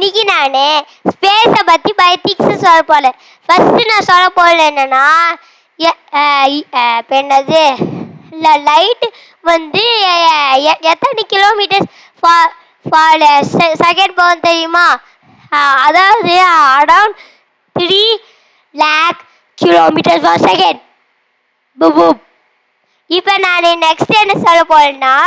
இன்னைக்கு நான் ஸ்பேஸை பற்றி திங்ஸ் சொல்ல போகிறேன். ஃபஸ்ட்டு நான் சொல்ல போகிறது என்னன்னா, இப்போ என்னது லைட் வந்து எத்தனை கிலோமீட்டர்ஸ் ஃபார் செகண்ட் போகும் தெரியுமா? அதாவது around 3 lakh kilometers per second. புபுப். இப்போ நான் நெக்ஸ்ட் என்ன சொல்ல போறேன்னா,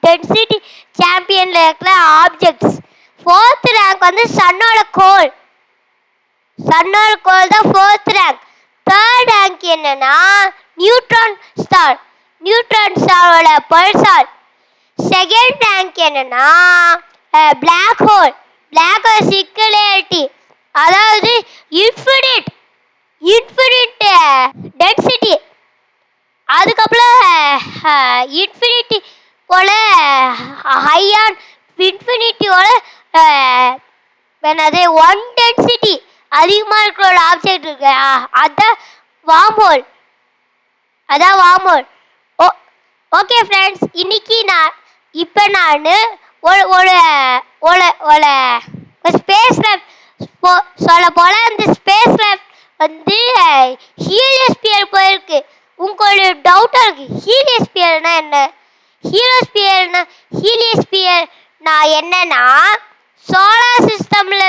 டென்சிட்டி சாம்பியன்ல இருக்கிற ஆப்ஜெக்ட்ஸ். 4th ரேங்க் வந்து சன்னோட கோல் தான் 4th ரேங்க். 3rd ரேங்க் என்னன்னா நியூட்ரான் ஸ்டாரோட பல்சார். 2nd ரேங்க் என்னன்னா பிளாக் ஹோல் சிங்குலாரிட்டி, அதாவது இன்ஃபினிட் டென்சிட்டி. அதுக்கப்புறம் இன்ஃபினிட்டி போல ஹையான் இன்ஃபினிட்டியோட என்னது 1 டென்சிட்டி அதிகமாக இருக்கிற ஒரு ஆப்ஜெக்ட் இருக்கு, அதான் வார்ம் ஹோல். ஓகே ஃப்ரெண்ட்ஸ், இன்னைக்கு நான் ஒரு ஸ்பேஸ் லேப் சொல்ல போல. அந்த ஸ்பேஸ் லேப் வந்து ஹீலியோஸ்பியர் போயிருக்கு. உங்களுக்கு டவுட்டா இருக்கு, ஹீலியோஸ்பியர்னா என்ன? ஹீலியோஸ்பியர்னா என்னன்னா, சோலார் சிஸ்டம்ல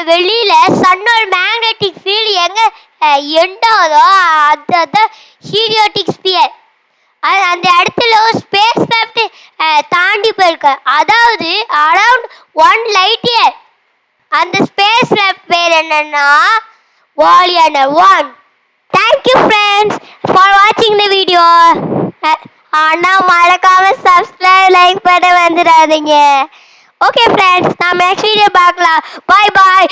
வெளியில சன்னோட மேக்னெட்டிக் ஃபீல்டு எங்க எண்ட் ஆகுதோ அதுதான் ஹீலியோட்டிக் ஸ்பியர். அந்த இடத்துல ஸ்பேஸ் கிராஃப்ட் தாண்டி போயிருக்கு, அதாவது அரவுண்ட் 1 light year. அந்த ஸ்பேஸ் கிராஃப்ட் பேர் என்னன்னா வாலியனர் 1. Thank you friends for watching the video. ஆனா மறக்காம subscribe, like பண்ண வந்துடாதீங்க. ஓகே ஃப்ரெண்ட்ஸ், நாம நெக்ஸ்ட் வீடியோ பார்க்கலாம். Bye bye.